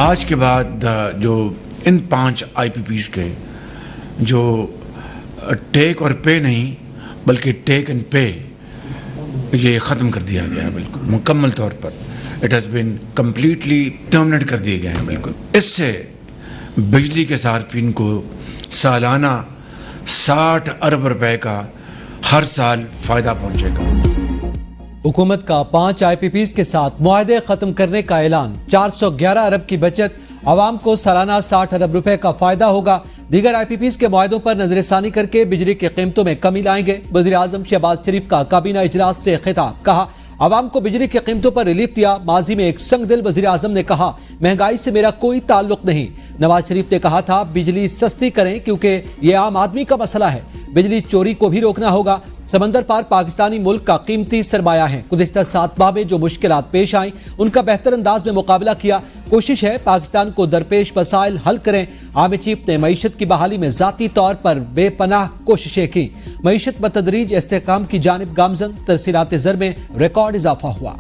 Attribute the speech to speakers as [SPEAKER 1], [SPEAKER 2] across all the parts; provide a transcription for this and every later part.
[SPEAKER 1] आज के बाद जो इन 5 IPPs के जो टेक और पे नहीं बल्कि टेक एंड पे ये ख़त्म कर दिया गया है, बिल्कुल मुकम्मल तौर पर it has been completely terminate कर दिए गए हैं। बिल्कुल इससे बिजली के सार्फिन को सालाना 60 अरब रुपए का हर साल फ़ायदा पहुँचेगा।
[SPEAKER 2] हुकूमत का 5 IPPs के साथ मुआहदे खत्म करने का ऐलान, 411 अरब की बचत, आवाम को सालाना 60 अरब रुपए का फायदा होगा। दीगर IPPs के मुआहदों पर नजरसानी करके बिजली की कीमतों में कमी लाएंगे। वज़ीर आज़म शहबाज शरीफ का काबीना इजलास से खिताब, कहा आवाम को बिजली की कीमतों पर रिलीफ दिया। माजी में एक संगदिल वज़ीर आज़म ने कहा महंगाई से मेरा कोई ताल्लुक नहीं। नवाज शरीफ ने कहा था बिजली सस्ती करें क्योंकि ये आम आदमी का मसला है। बिजली चोरी को भी रोकना होगा। समंदर पार पाकिस्तानी मुल्क का कीमती सरमाया है। गुज़िश्ता 7 माह में जो मुश्किलात पेश आई उनका बेहतर अंदाज में मुकाबला किया। कोशिश है पाकिस्तान को दरपेश मसाइल हल करें। आमिर चीफ ने मईशत की बहाली में जाती तौर पर बेपनाह कोशिशें की। मईशत बतदरीज इस्तेहकाम की जानिब गामजन, तरसीलात ज़र में रिकॉर्ड इजाफा हुआ।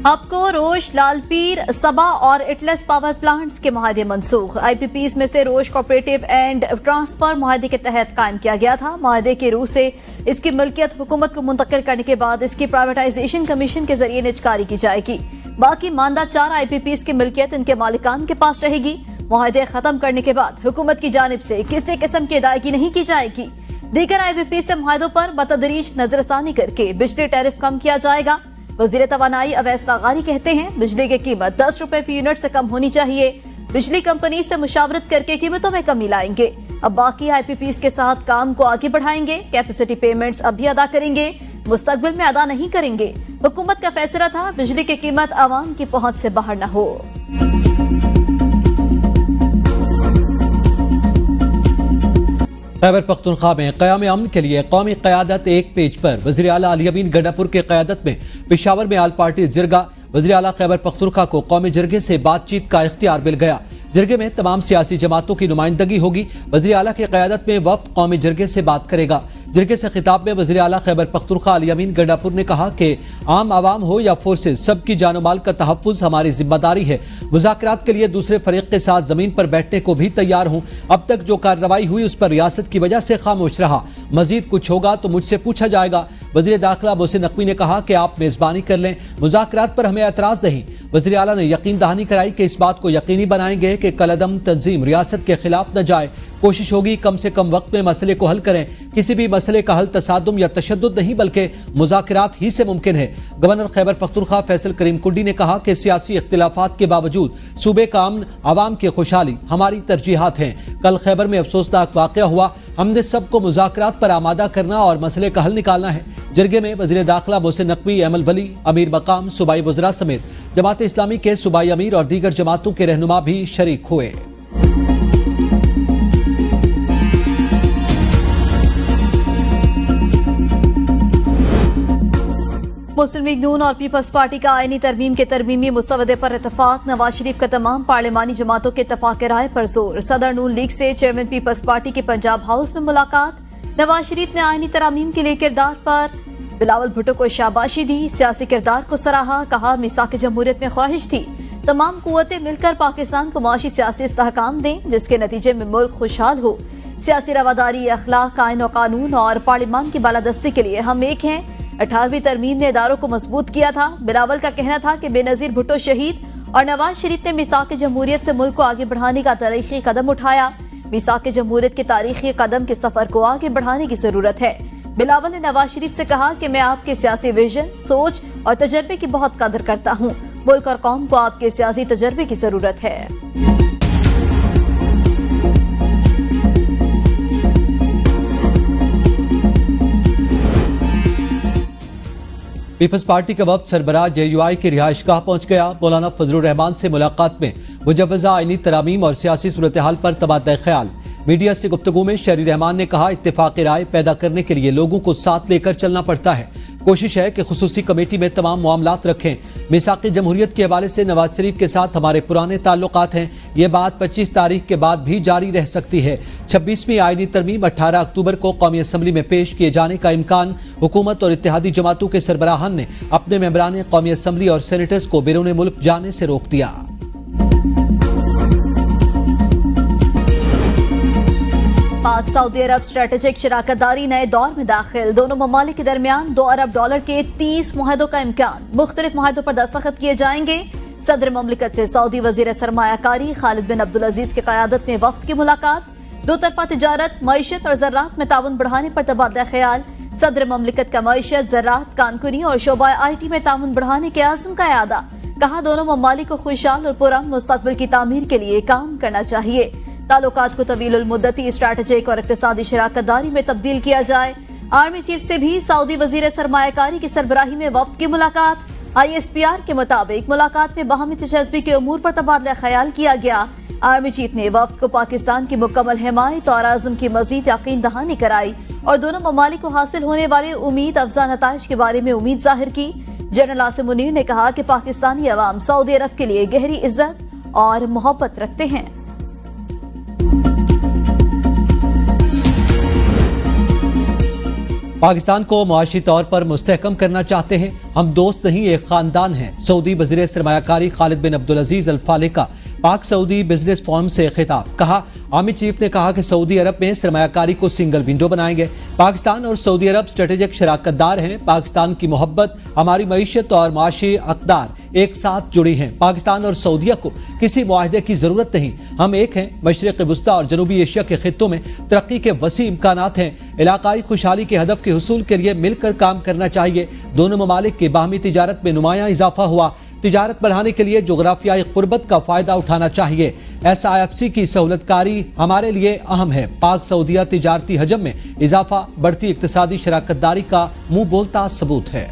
[SPEAKER 3] आपको रोश, लालपीर, सबा और इटलेस पावर प्लांट्स के मुआहदे मनसूख। IPPs में से रोश कोऑपरेटिव एंड ट्रांसफर मुआहदे के तहत कायम किया गया था। मुआहदे के रूह से इसकी मिल्कियत हुकूमत को मुंतकिल करने के बाद इसकी प्राइवेटाइजेशन कमीशन के जरिए निजकारी की जाएगी। बाकी मानदा 4 IPPs की मिल्कियत इनके मालिकान के पास रहेगी। मुआहदे खत्म करने के बाद हुकूमत की जानिब से किसी किस्म की अदायगी नहीं की जाएगी। दीगर IPPs से मुआहदों पर बतदरीज नजरसानी करके बिजली टैरिफ कम किया जाएगा। वज़ीर तवानाई अवैस नागारी कहते हैं बिजली की कीमत 10 रुपए फी यूनिट से कम होनी चाहिए। बिजली कंपनी से मुशावरत करके कीमतों में कमी लाएंगे। अब बाकी IPPs के साथ काम को आगे बढ़ाएंगे। कैपेसिटी पेमेंट्स अब भी अदा करेंगे, मुस्तकबिल में अदा नहीं करेंगे। हुकूमत का फैसला था बिजली की कीमत आवाम की पहुंच से बाहर न हो।
[SPEAKER 2] खैबर पख्तूनख्वा में क़याम अमन के लिए कौमी क़यादत एक पेज पर। वज़ीर आला अली अमीन गंडापुर की क़यादत में पेशावर में आल पार्टी जिरगा। वज़ीर आला खैबर पख्तूनख्वा को कौमी जिरगे से बातचीत का इख्तियार मिल गया। जिरगे में तमाम सियासी जमातों की नुमाइंदगी होगी। वज़ीर आला की क़यादत में वफ्द कौमी जिरगे से बात करेगा। जिरगे से खिताब में वज़ीर आला खैबर पख्तूनख्वा अली अमीन गंडापुर ने कहा कि आम आवाम हो या फोर्सेस, सबकी जानो माल का तहफ़्फ़ुज़ हमारी जिम्मेदारी है। मुज़ाकरात के लिए दूसरे फरीक के साथ जमीन पर बैठने को भी तैयार हूँ। अब तक जो कार्रवाई हुई उस पर रियासत की वजह से खामोश रहा। मजीद कुछ होगा तो मुझसे पूछा जाएगा। वज़ीर दाखिला मोहसिन नकवी ने कहा कि आप मेज़बानी कर लें, मुज़ाकरात पर हमें एतराज़ नहीं। वज़ीर आला ने यकीन दहानी कराई कि इस बात को यकीनी बनाएंगे कि कलअदम तंजीम रियासत के खिलाफ न जाए। कोशिश होगी कम से कम वक्त में मसले को हल करें। किसी भी मसले का हल तसादुम या तशद्दुद नहीं बल्कि मुज़ाकरात ही से मुमकिन है। गवर्नर खैबर पख्तूनख्वा फैसल करीम कुंडी ने कहा कि सियासी इख्तिलाफात के बावजूद सूबे का अमन, आवाम की खुशहाली हमारी तरजीहात हैं। कल खैबर में अफसोसनाक वाक़या हुआ। हमने सबको मुज़ाकरात पर आमादा करना और मसले का हल निकालना है। जिरगे में वज़ीर दाखिला मोहसिन नकवी, अमल वली, अमीर मकाम, सूबाई वज़रा समेत जमात इस्लामी के सूबाई अमीर और दीगर जमातों के रहनुमा भी शरीक हुए।
[SPEAKER 3] मुस्लिम लीग नून और पीपल्स पार्टी का आईनी तरमीम के तरमीमी मुसवदे पर इतफाक। नवाज शरीफ का तमाम पार्लिमानी जमातों के इत्तफाक राय पर जोर। सदर नून लीग से चेयरमैन पीपल्स पार्टी के पंजाब हाउस में मुलाकात। नवाज शरीफ ने आईनी तरमीम के लिए किरदार पर बिलावल भुट्टो को शाबाशी दी। सियासी किरदार को सराहा, कहा मिसाक जमहूरियत में ख्वाहिश थी तमाम कुव्वतें मिलकर पाकिस्तान को माशी सियासी इस्तेहकाम दें जिसके नतीजे में मुल्क खुशहाल हो। सियासी रवादारी, अखलाक, आईन और कानून और पार्लिमान की बालादस्ती के लिए हम एक हैं। 18वीं तरमीम ने इदारों को मजबूत किया था। बिलावल का कहना था कि बेनजीर भुट्टो शहीद और नवाज शरीफ ने मिसाक जमहूरियत से मुल्क को आगे बढ़ाने का तारीखी कदम उठाया। मिसाक जमहूरियत के तारीखी कदम के सफर को आगे बढ़ाने की जरूरत है। बिलावल ने नवाज शरीफ से कहा कि मैं आपके सियासी विजन, सोच और तजर्बे की बहुत कदर करता हूँ। मुल्क और कौम को आपके सियासी तजर्बे की जरूरत है।
[SPEAKER 2] पीपल्स पार्टी का वफ्द सरबराह JUI की रिहाइशगाह पहुंच गया। मौलाना फजलुर रहमान से मुलाकात में मुजव्वज़ा आईनी तरामीम और सियासी सूरत हाल पर तबादला ख्याल। मीडिया से गुफ्तगू में शहरी रहमान ने कहा इत्तेफाक राय पैदा करने के लिए लोगों को साथ लेकर चलना पड़ता है। कोशिश है कि खुसूसी कमेटी में तमाम मामलात रखें। मिसाक़ी जमहूरियत के हवाले से नवाज शरीफ के साथ हमारे पुराने ताल्लुकात हैं। ये बात 25 तारीख के बाद भी जारी रह सकती है। 26वीं आईनी तरमीम 18 अक्टूबर को कौमी असम्बली में पेश किए जाने का इम्कान। हुकूमत और इत्तेहादी जमातों के सरबराहान ने अपने मेंबरान कौमी असम्बली और सेनेटर्स को बैरून मुल्क जाने से रोक दिया।
[SPEAKER 3] पाक सऊदी अरब स्ट्रेटेजिक शराकतदारी नए दौर में दाखिल। दोनों ममालिक के दरमियान $2 अरब के 30 मुआहदों का इम्कान। मुख्तलिफ मुआहदों पर दस्तखत किए जाएंगे। सदर ममलिकत से सऊदी वजीर सरमायाकारी खालिद बिन अब्दुल अजीज की क़यादत में वफ्द की मुलाकात। दो तरफा तिजारत, मईशत और ज़राअत में ताउन बढ़ाने पर तबादला ख्याल। सदर ममलिकत का मईशत, ज़राअत, कानकुनी और शोबा IT में ताउन बढ़ाने के आज़म का यादा। कहा दोनों ममालिक को खुशहाल और पुरअमन मुस्तक़बिल की तामीर के लिए काम करना चाहिए। ताल्लुकात को तवील मुद्दती स्ट्रैटेजिक और इक़्तिसादी शराकतदारी में तब्दील किया जाए। आर्मी चीफ से भी सऊदी वजीर सरमायाकारी की सरबराही में वफ्द की मुलाकात। ISPR के मुताबिक मुलाकात में बाहमी दिलचस्पी के उमूर पर तबादला ख्याल किया गया। आर्मी चीफ ने वफ्द को पाकिस्तान की मुकम्मल हिमायत और आज़म की मजीद यकीन दहानी कराई और दोनों ममालिक को हासिल होने वाले उम्मीद अफजा नताइज के बारे में उम्मीद जाहिर की। जनरल आसिम मुनीर ने कहा कि पाकिस्तानी अवाम सऊदी अरब के लिए गहरी इज्जत और मोहब्बत रखते हैं।
[SPEAKER 2] पाकिस्तान को मुआशी तौर पर मुस्तहकम करना चाहते हैं। हम दोस्त नहीं, एक खानदान हैं। सऊदी वज़ीर सरमायाकारी खालिद बिन अब्दुल अजीज अल फालिह का पाक सऊदी बिजनेस फोरम से खिताब। कहा आर्मी चीफ ने कहा कि सऊदी अरब में सरमायाकारी को सिंगल विंडो बनाएंगे। पाकिस्तान और सऊदी अरब स्ट्रेटेजिक शराकतदार हैं। पाकिस्तान की मोहब्बत, हमारी मईशत और माशी अक़दार एक साथ जुड़ी हैं। पाकिस्तान और सऊदीया को किसी मुआहदे की जरूरत नहीं। हम एक हैं। मशरिक़ वुस्ता और जनूबी एशिया के खित्तों में तरक्की के वसी इम्कानात हैं। इलाकाई खुशहाली के हदफ के हुसूल के लिए मिलकर काम करना चाहिए। दोनों ममालिक की बाहमी तिजारत में नुमायां इजाफा हुआ। तिजारत बढ़ाने के लिए जोग्राफियाई कुर्बत का फायदा उठाना चाहिए। SIFC की सहूलतकारी हमारे लिए अहम है। पाक सऊदीया तिजारती हजम में इजाफा बढ़ती इक्तिसादी शराकतदारी का मुंह बोलता सबूत है।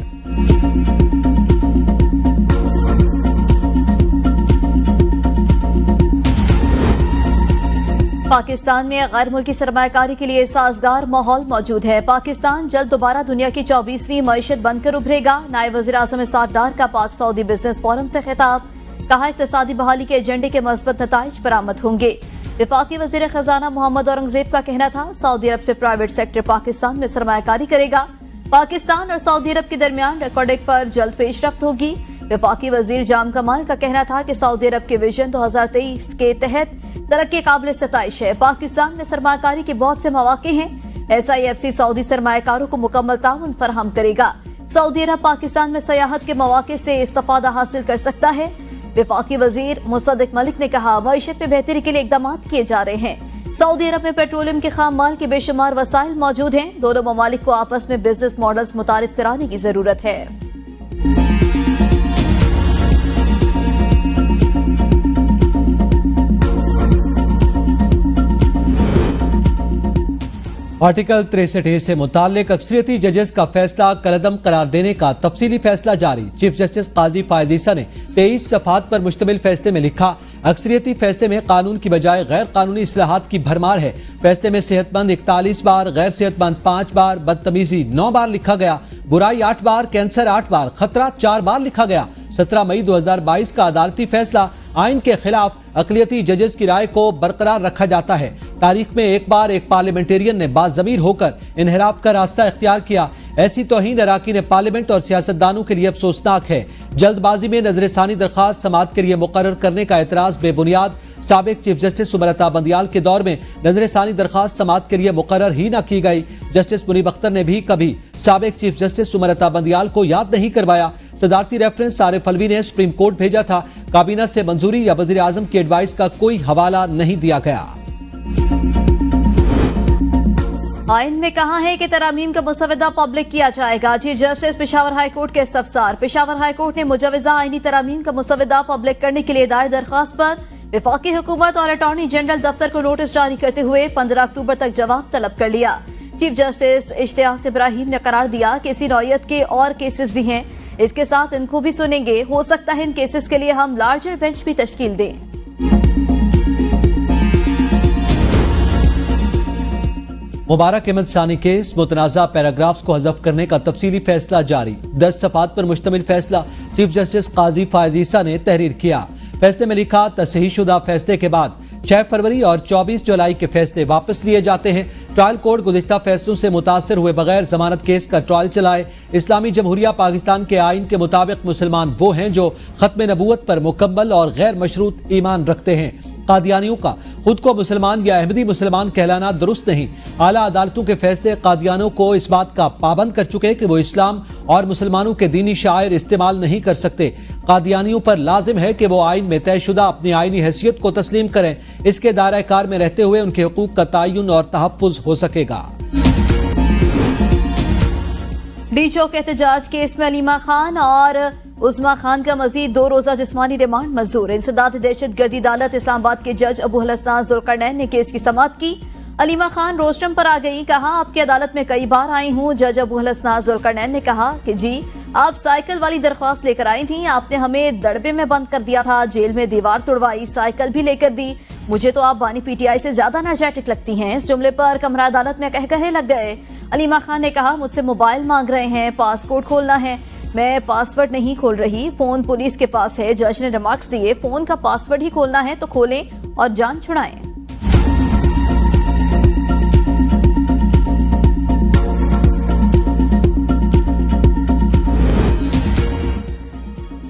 [SPEAKER 3] पाकिस्तान में गैर मुल्की सरमायाकारी के लिए साजगार माहौल मौजूद है। पाकिस्तान जल्द दोबारा दुनिया की 24वीं मईशत बनकर उभरेगा। नायब वज़ीर आज़म इसाक डार का पाक सऊदी बिजनेस फोरम से खिताब। कहा इक़्तिसादी बहाली के एजेंडे के मज़बूत नताइज बरामद होंगे। वफाकी वज़ीर खजाना मोहम्मद औरंगज़ेब का कहना था सऊदी अरब से प्राइवेट सेक्टर पाकिस्तान में सरमायाकारी करेगा। पाकिस्तान और सऊदी अरब के दरमियान रिकॉर्डिंग पर जल्द पेशरफ्त होगी। वफाकी वजीर जाम कमाल का कहना था कि सऊदी अरब के विजन 2023 के तहत तरक्की काबिल सताइश है। पाकिस्तान में सरमायाकारी के बहुत से मौके हैं। SIFC सऊदी सरमायाकारों को मुकम्मल ताउन फराहम करेगा। सऊदी अरब पाकिस्तान में सयाहत के मौके से इस्तिफादा हासिल कर सकता है। वफाकी वजीर मुसद्दिक मलिक ने कहा मईशत में बेहतरी के लिए इकदाम किए जा रहे हैं। सऊदी अरब में पेट्रोलियम के खाम माल के बेशुमार वसाइल मौजूद हैं। दोनों ममालिक को आपस में बिजनेस मॉडल्स मुतारिफ कराने की जरूरत है।
[SPEAKER 2] आर्टिकल 63A से मुताल्लिक अक्सरियती जजेस का फैसला कलअदम करार देने का तफसीली फैसला जारी। चीफ जस्टिस काजी फायज ईसा ने 23 सफ़हात पर मुश्तमिल फैसले में लिखा अक्सरियती फैसले में कानून की बजाय गैर कानूनी इस्लाहात की भरमार है। फैसले में सेहतमंद 41 बार, गैर सेहतमंद 5 बार, बदतमीजी 9 बार लिखा गया, बुराई 8 बार, कैंसर 8 बार, खतरा 4 बार लिखा गया। 17 मई 2022 का अदालती फैसला आइन के खिलाफ अक़लियती जजेस की राय को बरकरार रखा जाता है। तारीख में एक बार एक पार्लियामेंटेरियन ने बाज़मीर होकर इन्हिराफ का रास्ता इख्तियार किया। ऐसी तौहीन अराकीन पार्लियामेंट और सियासतदानों के लिए अफसोसनाक है। जल्दबाजी में नजरसानी दरखास्त समाअत के लिए मुकर्रर करने का एतराज बेबुनियाद। साबिक चीफ जस्टिस सुमरता बंदियाल के दौर में नजरसानी दरखास्त समाअत के लिए मुकर्रर ही न की गई। जस्टिस मुनीब अख्तर ने भी कभी साबिक चीफ जस्टिस सुमरता बंदियाल को याद नहीं करवाया। सदारती रेफरेंस आरिफ अलवी ने सुप्रीम कोर्ट भेजा था। काबीना से मंजूरी या वजीर आजम की एडवाइस का कोई हवाला नहीं दिया गया।
[SPEAKER 3] आइन में कहा है कि तरामीम का मुसवदा पब्लिक किया जाएगा। Chief justice Peshawar high court के इस्तफसार। पेशावर हाई कोर्ट ने मुजवजा आइनी तरामीम का मुसवदा पब्लिक करने के लिए दायर दरखास्त पर वफाकी हुकूमत और अटॉर्नी जनरल दफ्तर को नोटिस जारी करते हुए 15 अक्टूबर तक जवाब तलब कर लिया। चीफ जस्टिस इश्तियाक इब्राहिम ने करार दिया कि इसी नौयत के और केसेस भी हैं, इसके साथ इनको भी सुनेंगे। हो सकता है इन केसेस के लिए हम लार्जर बेंच भी तश्कील दें।
[SPEAKER 2] मुबारक अहमद सानी केस मुतनाज़ा पैराग्राफ्स को हज़फ करने का तफसीली फैसला जारी। 10 सफ़ात पर मुश्तमिल फैसला चीफ जस्टिस काजी फायज ईसा ने तहरीर किया। फैसले में लिखा, तसहीहशुदा फैसले के बाद 6 फरवरी और 24 जुलाई के फैसले वापस लिए जाते हैं। ट्रायल कोर्ट गुज़िश्ता फैसलों से मुतासर हुए बगैर जमानत केस का ट्रायल चलाए। इस्लामी जमहूरिया पाकिस्तान के आइन के मुताबिक मुसलमान वो हैं जो खत्म नबूवत पर मुकम्मल और गैर मशरूत ईमान रखते हैं। कादियानियों का खुद को मुसलमान या अहमदी मुसलमान कहलाना दुरुस्त नहीं। आला अदालतों के फैसले कादियानों को इस बात का पाबंद कर चुके कि वो इस्लाम और मुसलमानों के दीनी शायर इस्तेमाल नहीं कर सकते। कादियानियों पर लाजिम है कि वो आइन में तयशुदा अपनी आइनी हैसियत को तस्लीम करें। इसके दायरा कार में रहते हुए उनके हुकूक का तयन और तहफ़्फ़ुज़ हो सकेगा।
[SPEAKER 3] डी चौक एहतजाज केस में अलीमा खान और उस्मा खान का मजीद 2 रोजा जिस्मानी रिमांड मंजूर। इंसदाद दहशत गर्दी अदालत इस्लामाबाद के जज अबू हसन जुल्करनैन ने केस की समाअत की। अलीमा खान रोस्टम पर आ गई, कहा आपकी अदालत में कई बार आई हूँ। जज अबू हसन जुल्करनैन ने कहा कि जी आप साइकिल वाली दरख्वास्त लेकर आई थी, आपने हमें दड़बे में बंद कर दिया था, जेल में दीवार तोड़वाई, साइकिल भी लेकर दी। मुझे तो आप बानी पीटीआई से ज्यादा एनर्जेटिक लगती हैं। इस जुमले पर कमरा अदालत में कहे लग गए। अलीमा खान ने कहा मुझसे मोबाइल मांग रहे हैं, पासपोर्ट खोलना है, मैं पासवर्ड नहीं खोल रही, फोन पुलिस के पास है। जज ने रिमार्क्स दिए, फोन का पासवर्ड ही खोलना है तो खोलें और जान छुड़ाएं।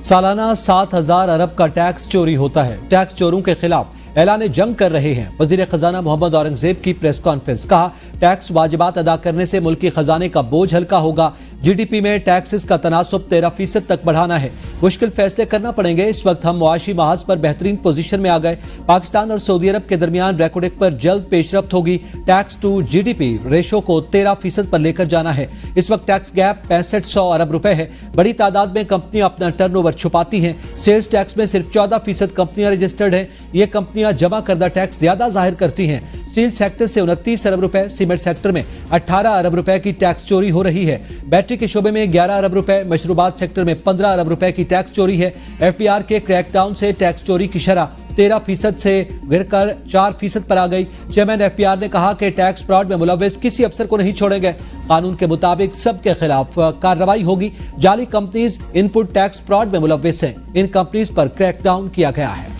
[SPEAKER 2] सालाना 7,000 अरब का टैक्स चोरी होता है। टैक्स चोरों के खिलाफ ऐलान जंग कर रहे हैं। वजीर खजाना मोहम्मद औरंगजेब की प्रेस कॉन्फ्रेंस, कहा टैक्स वाजिबात अदा करने से मुल्की खजाने का बोझ हल्का होगा। जीडीपी में टैक्सेस का तनासुब 13% तक बढ़ाना है। मुश्किल फैसले करना पड़ेंगे। इस वक्त हम मुआशी महाज पर बेहतरीन पोजीशन में आ गए। पाकिस्तान और सऊदी अरब के दरमियान रेकॉर्ड पर जल्द पेशरफ्त होगी। टैक्स टू जीडीपी रेशो को 13% पर लेकर जाना है। इस वक्त टैक्स गैप 6500 अरब रुपए है। बड़ी तादाद में कंपनियां अपना टर्नओवर छुपाती हैं। सेल्स टैक्स में सिर्फ 14% कंपनियां रजिस्टर्ड हैं। ये कंपनियां जमा करदा टैक्स ज्यादा जाहिर करती हैं। स्टील सेक्टर से 29 अरब रुपए, सीमेंट सेक्टर में 18 अरब रुपए की टैक्स चोरी हो रही है। बैटरी के शोबे में 11 अरब रुपए, मशरूबात सेक्टर में 15 अरब रुपए की टैक्स चोरी है। एफबीआर के क्रैकडाउन से टैक्स चोरी की शरह 13% से गिरकर 4% पर आ गई। चेयरमैन एफबीआर ने कहा कि टैक्स फ्रॉड में मुलव्विस किसी अफसर को नहीं छोड़ेंगे। कानून के मुताबिक सबके खिलाफ कार्रवाई होगी। जाली कंपनीज इनपुट टैक्स फ्रॉड में मुलव्विस हैं। इन कंपनीज पर क्रैकडाउन किया गया है।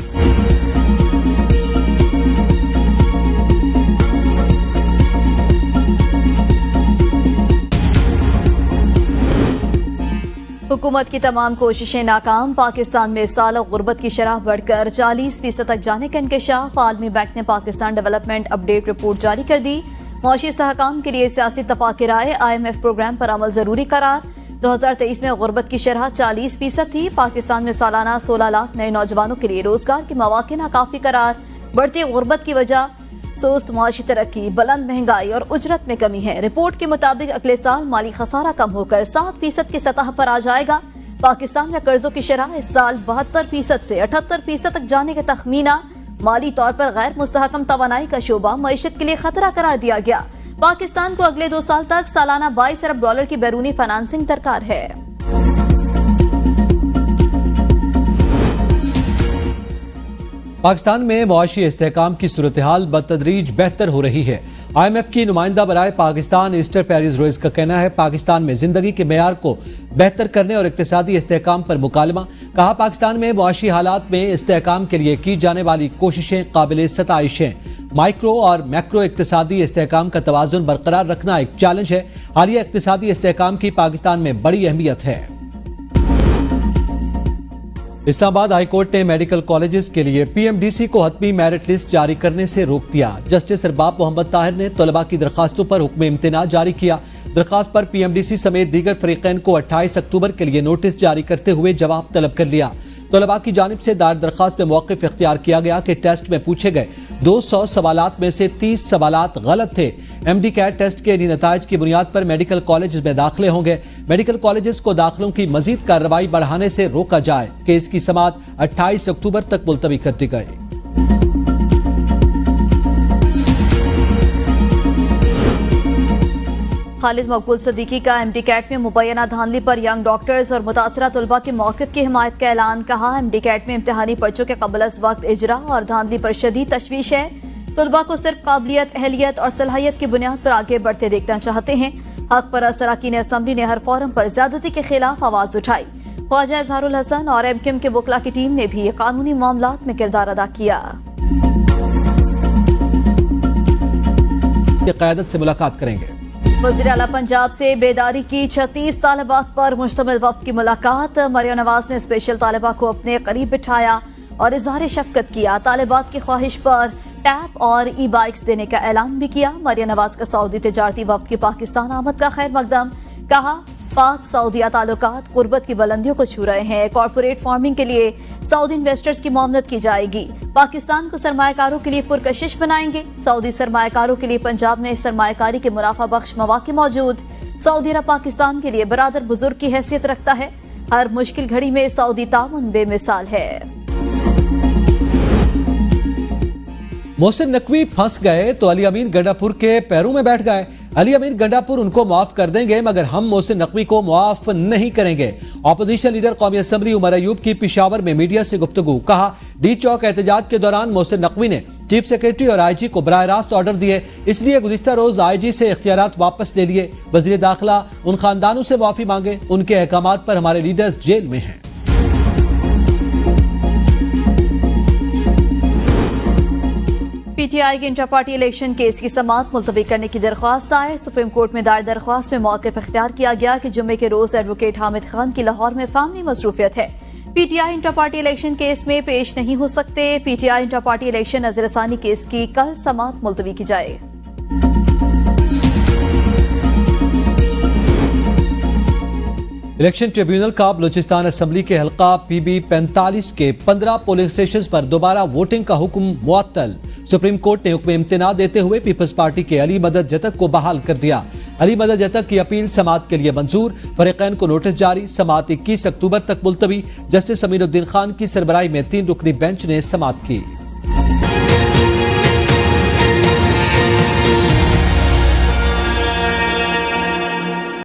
[SPEAKER 3] हुकूमत की तमाम कोशिशें नाकाम। पाकिस्तान में सालों गुर्बत की शरह बढ़कर 40% तक जाने का इंकशाफ। आलमी बैंक ने पाकिस्तान डेवलपमेंट अपडेट रिपोर्ट जारी कर दी। मौशी इस्तेहकाम के लिए सियासी तफाक़ राय, IMF प्रोग्राम पर अमल जरूरी करार। 2023 में गुर्बत की शरह 40% थी। पाकिस्तान में सालाना 16 लाख नए नौजवानों के लिए रोजगार के मौके नाकाफी करार। बढ़ती गुर्बत की वजह सुस्त मुआशी तरक्की, बुलंद महंगाई और उजरत में कमी है। रिपोर्ट के मुताबिक अगले साल माली खसारा कम होकर 7% की सतह पर आ जाएगा। पाकिस्तान में कर्जों की शरह इस साल 72% से 78% तक जाने का तखमीना। माली तौर पर गैर मुस्तहकम तवानाई का शोबा मईशत के लिए खतरा करार दिया गया। पाकिस्तान को अगले 2 साल तक सालाना 22 अरब डॉलर की बैरूनी फाइनेंसिंग दरकार है।
[SPEAKER 2] पाकिस्तान में मुआशी इस्तेहकाम की सूरत हाल बतदरीज बेहतर हो रही है। IMF की नुमाइंदा बराए पाकिस्तान ईस्टर पेरिस रोइस का कहना है पाकिस्तान में जिंदगी के मेयार को बेहतर करने और इक्तिसादी इस्तेहकाम पर मुकालमा। कहा पाकिस्तान में मुआशी हालात में इस्तेहकाम के लिए की जाने वाली कोशिशें काबिल सताइश हैं। माइक्रो और मैक्रो इक्तिसादी इस्तेहकाम का तवाजुन बरकरार रखना एक चैलेंज है। हालिया इक्तिसादी इस्तेहकाम की पाकिस्तान में बड़ी अहमियत है। इस्लामाबाद हाई कोर्ट ने मेडिकल कॉलेजेस के लिए PMDC को हतमी मेरिट लिस्ट जारी करने से रोक दिया। जस्टिस अरबाब मोहम्मद ताहिर ने तलबा की दरखास्तों पर हुक्म इम्तिना जारी किया। दरखास्त पर PMDC समेत दीगर फरीकैन को 28 अक्टूबर के लिए नोटिस जारी करते हुए जवाब तलब कर लिया। तलबा की जानिब से दायर दरखास्त में मौक़िफ़ इख्तियार किया गया कि टेस्ट में पूछे गए 200 सवालात में से 30 सवालात गलत थे। MD कैट टेस्ट के नताइज की बुनियाद पर मेडिकल कॉलेज में दाखिले होंगे। मेडिकल कॉलेज को दाखिलों की मजीद कार्रवाई बढ़ाने से रोका जाए। केस की समाअत 28 अक्टूबर तक मुलतवी कर दी गई।
[SPEAKER 3] खालिद मकबूल सदीकी का MD कैट में मुबैना धांधली पर यंग डॉक्टर्स और मुतासरा तलबा के मौक़िफ़ की हिमायत का ऐलान। कहा MD कैट में इम्तिहानी पर्चों के कबल अज़ वक्त इजरा और धांधली पर शदीद तशवीश है। तलबा को सिर्फ काबिलियत, अहलियत और सलाहियत की बुनियाद पर आगे बढ़ते देखना चाहते हैं। हक पर अरकान असम्बली ने हर फोरम पर ज्यादती के खिलाफ आवाज उठाई। ख्वाजा इजहारुल हसन और एमक्यूएम के वकला की टीम ने भी कानूनी मामलात में किरदार अदा किया।
[SPEAKER 2] क़यादत से मुलाकात करेंगे।
[SPEAKER 3] वज़ीर आला पंजाब से बेदारी की 36 तालिबात पर मुश्तमिल वफ्द की मुलाकात। मरियम नवाज ने स्पेशल तालिबा को अपने करीब बिठाया और इजहार शफकत किया। तालिबात की ख्वाहिश पर टैब और ई बाइक्स देने का ऐलान भी किया। मरियम नवाज का सऊदी तजारती वफ्द की पाकिस्तान आमद का खैर मकदम। कहा, पाक सऊदिया ताल्लुकात कुर्बत की बुलंदियों को छू रहे हैं। कॉर्पोरेट फार्मिंग के लिए सऊदी इन्वेस्टर्स की मामलत की जाएगी। पाकिस्तान को सरमायाकारों के लिए पुरकशिश बनाएंगे। सऊदी सरमायाकारों के लिए पंजाब में सरमायाकारी के मुनाफा बख्श मौके मौजूद। सऊदी अरब पाकिस्तान के लिए बरादर बुजुर्ग की हैसियत रखता है। हर मुश्किल घड़ी में सऊदी ताउन बेमिसाल है।
[SPEAKER 2] मोहसिन नकवी फंस गए तो अली अमीन गंडापुर के पैरों में बैठ गए। अली अमीन गंडापुर उनको माफ कर देंगे मगर हम मोहसिन नकवी को माफ नहीं करेंगे। ऑपोजिशन लीडर कौमी असम्बली उमर अयूब की पिशावर में मीडिया से गुफ्तगू। कहा, डी चौक एहतजाज के दौरान मोहसिन नकवी ने चीफ सेक्रेटरी और आईजी को बराह रास्त ऑर्डर दिए, इसलिए गुज़िश्ता रोज आईजी से इख्तियारात वापस ले लिए। वज़ीर दाखिला उन खानदानों से माफी मांगे, उनके अहकामात पर हमारे लीडर्स जेल में हैं।
[SPEAKER 3] पीटीआई के इंटर पार्टी इलेक्शन केस की समाअत मुलतवी करने की दरख्वास्त दायर। सुप्रीम कोर्ट में दायर दरख्वास्त में मौक़िफ़ इख्तियार किया गया कि जुम्मे के रोज एडवोकेट हामिद खान की लाहौर में फैमिली मसरूफियत है। PTI inter party election case में पेश नहीं हो सकते। पीटीआई इंटर पार्टी इलेक्शन नजरसानी केस की कल समाअत मुलतवी की जाए।
[SPEAKER 2] इलेक्शन ट्रिब्यूनल का बलूचिस्तान असम्बली के हल्का PB 45 के 15 पोलिंग स्टेशन पर दोबारा वोटिंग का हुक्म मुअत्तल। सुप्रीम कोर्ट ने हुक्म इम्तिना देते हुए पीपल्स पार्टी के अली मदद जतक को बहाल कर दिया। अली मदद जतक की अपील समाअत के लिए मंजूर। फरीकैन को नोटिस जारी। समाअत 21 अक्टूबर तक मुलतवी। जस्टिस अमीनुद्दीन खान की सरबराही में 3 रुकनी बेंच ने समाअत की।